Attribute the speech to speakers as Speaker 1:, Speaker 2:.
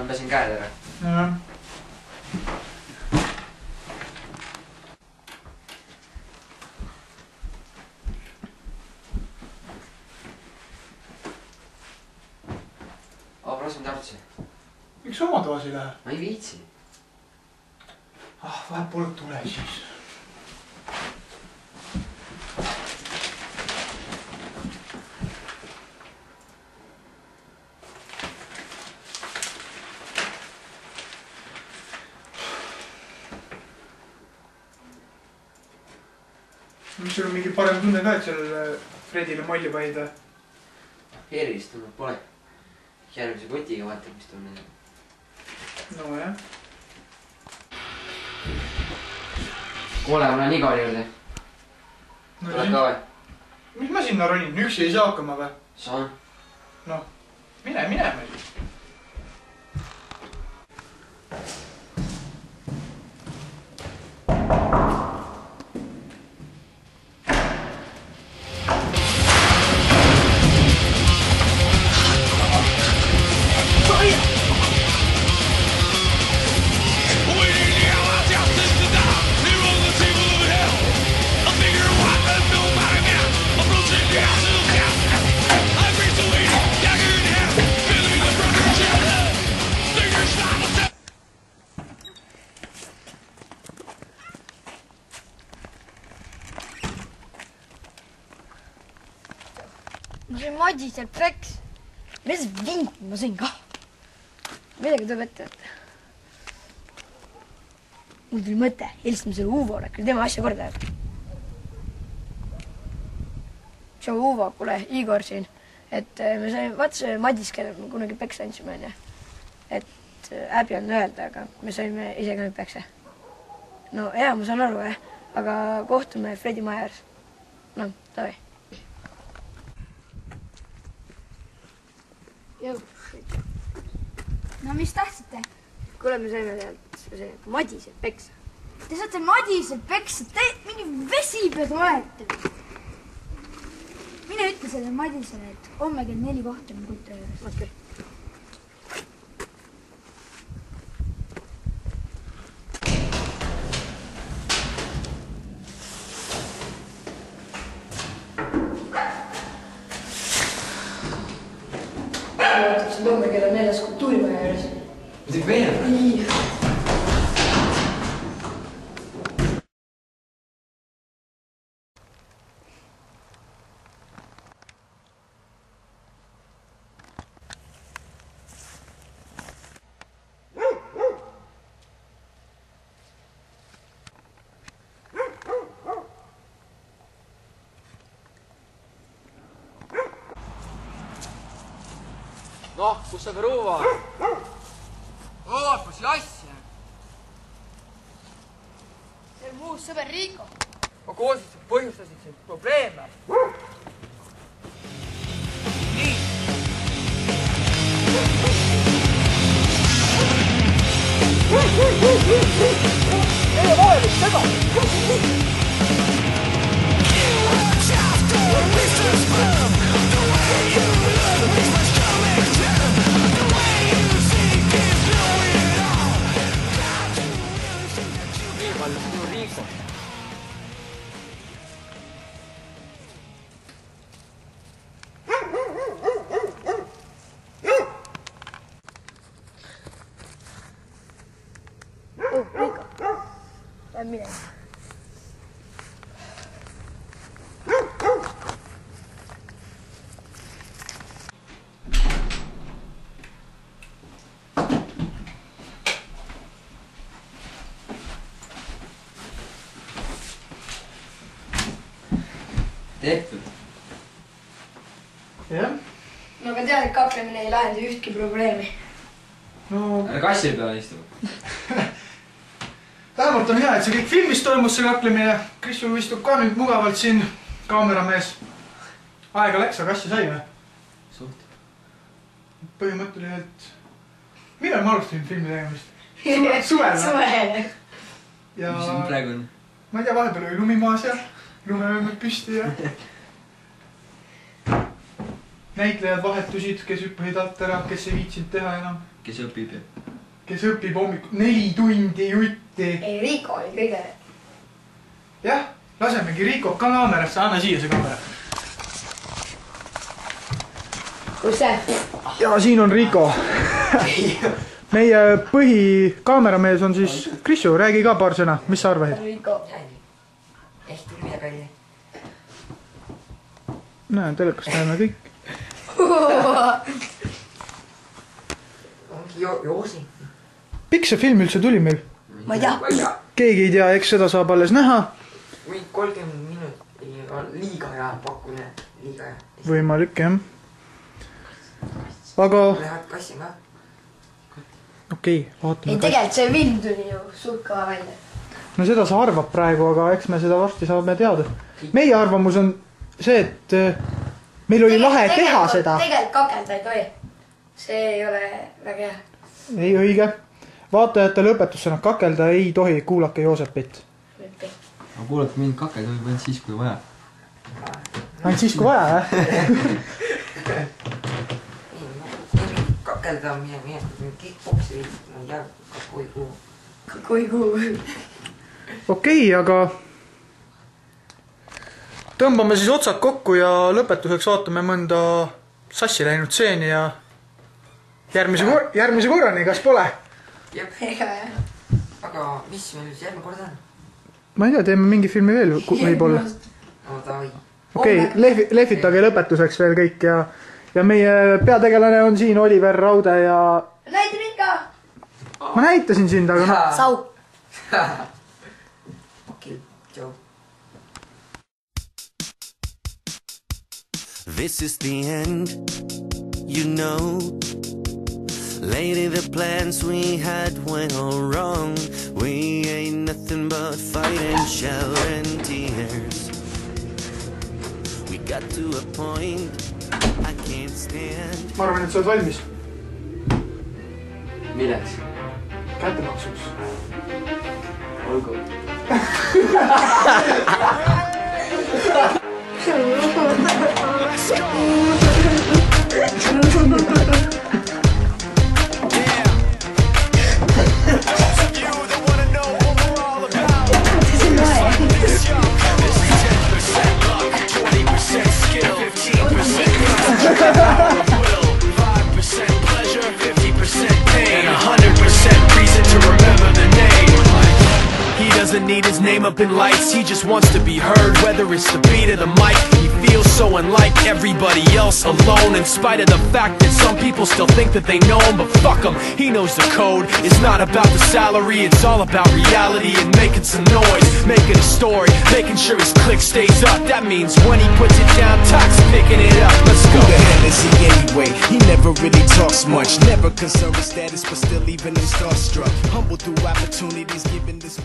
Speaker 1: pesin käed ära. Lasen tartsi.
Speaker 2: Miks oma toas ei lähe?
Speaker 1: Ma ei viitsi.
Speaker 2: Vahet pole tule siis. Mis sul on mingi parem tunne ka, et seal Fredile molli panid või?
Speaker 1: Erilist tunnet pole. Järgmise kotiga vaatab, mis tunne.
Speaker 2: No jah.
Speaker 1: Kuule, ma lähen Igori juurde. Tuled ka või?
Speaker 2: Mis ma sinna ronin? Üksi ei saa hakkama või?
Speaker 1: Saan.
Speaker 2: Noh, mine meil.
Speaker 3: Ma sõin Madis seal peks. Mis vint ma sõin ka. Midagi tuleb ette võtta. Mul tuli mõte, helistame selle Uvole, küll tema asja korda jääb. Tšau Uvo, kuule, Igor siin. Et me saime, vaata see Madis, kelle me kunagi peksa andsime, on. Et häbi on öelda, aga me saime ise ka nüüd peksa. No hea, ma saan aru, aga kohtume Fredi maja ääres. No, davai. Jõu.
Speaker 4: No mis tahtsite?
Speaker 3: Kuule, me saime sealt Madiselt peksa.
Speaker 4: Te saate Madiselt peksa? Te mingi vesipead olete. Mine ütle selle Madisele, et homme kell 4 kohtame Kutra juures.
Speaker 3: Okei. Vaatasin homme kella 4 kultuurimaja juures.
Speaker 1: Midagi veel?
Speaker 3: Nii.
Speaker 1: Noh, kus sa Peruva? Ootus ja asja.
Speaker 4: See on muus sõber Riiko.
Speaker 5: Ma koosluselt põhjustasid siin probleeme. Nii. Ei ole vahelik seda.
Speaker 3: Lähen minema.
Speaker 1: Tehtud.
Speaker 3: No
Speaker 2: Jah?
Speaker 3: aga tead, et kaklemine ei lahenda ühtki probleemi.
Speaker 2: No...
Speaker 1: Ära kassi peale istu.
Speaker 2: Vähemalt on hea, et see kõik filmis toimus see kaklemine. Krissul istub ka nüüd mugavalt siin kaameramees. Aega läks, aga asja sai või?
Speaker 1: Suht.
Speaker 2: Põhimõtteliselt... Millal ma alustasin filmi tegemist? Suvel.
Speaker 3: Suvel.
Speaker 2: Ja...
Speaker 1: Mis on praegu on?
Speaker 2: Ma ei tea, vahepeal oli lumimaas ja lumevõimmed püsti ja... näitlejad vahetusid, kes hüppasid alt ära, kes ei viitsinud teha enam.
Speaker 1: Kes õpib?
Speaker 2: Kes õpib hommikul 4 tundi jutti.
Speaker 3: ei, Riiko oli kõige.
Speaker 2: Jah, lasemegi Riiko ka kaamerasse, anna siia see kaamera.
Speaker 3: kus see?
Speaker 2: Ja siin on Riiko. Meie põhikaameramees on siis Krissu, räägi ka paar sõna, mis sa arvasid?
Speaker 3: Riiko.
Speaker 5: Hästi midagi oli.
Speaker 2: Näe, telekast näeme kõik.
Speaker 5: Ongi joosi.
Speaker 2: Pikk see film üldse tuli meil?
Speaker 3: ma ei tea.
Speaker 2: Keegi ei tea, eks seda saab alles näha.
Speaker 5: Või 30 minutit on liiga hea pakkumine. Liiga hea.
Speaker 2: Võimalik, jah. Aga...
Speaker 5: Lähed kassi ka?
Speaker 2: Okei, vaatame.
Speaker 3: ei, tegelikult see film tuli ju suht kõva välja.
Speaker 2: No seda sa arvad praegu, aga eks me seda varsti saame teada. Meie arvamus on see, et meil oli lahe teha seda.
Speaker 3: Tegelikult kakelda ei tohi. See ei ole väga hea.
Speaker 2: Ei õige. Vaatajate lõpetussõna kakelda ei tohi, kuulake Joosepit.
Speaker 1: Ma kuulake mind kakelda võib ainult siis, kui vaja.
Speaker 2: Ainult siis, kui vaja, jah?
Speaker 5: Kakelda on mine kickboksi, ma ei tea,
Speaker 3: kui kuu.
Speaker 2: Okei, aga tõmbame siis otsad kokku ja lõpetuseks vaatame mõnda sassi läinud stseeni ja järgmise korrani, kas pole?
Speaker 5: Aga mis meil siis järgmine kord on?
Speaker 2: Ma ei tea, teeme mingi filmi veel võib-olla.
Speaker 5: No davai.
Speaker 2: Okei, lehvitage lõpetuseks veel kõik ja meie peategelane on siin Oliver Raude ja...
Speaker 3: Näita mind ka!
Speaker 2: Ma näitasin sind, aga no...
Speaker 3: Sau!
Speaker 5: Okei, tšau.
Speaker 6: This is the end, you know. Lately the plans we had went all wrong. We ain't nothing but fight and shout and tears. We got to a point I can't stand.
Speaker 2: Ma arvan, et sa oled valmis.
Speaker 1: Milleks?
Speaker 2: Kätemaksuks.
Speaker 1: Olgu.
Speaker 7: Need his name up in lights, he just wants to be heard, whether it's the beat of the mic. He feels so unlike everybody else, alone, in spite of the fact that some people still think that they know him. But fuck him, he knows the code. It's not about the salary, it's all about reality and making some noise, making a story, making sure his click stays up. That means when he puts it down, Tox picking it up. Let's go.
Speaker 8: Who the hell is he anyway? He never really talks much, never concerned with status, but still even him starstruck. Humble through opportunities given this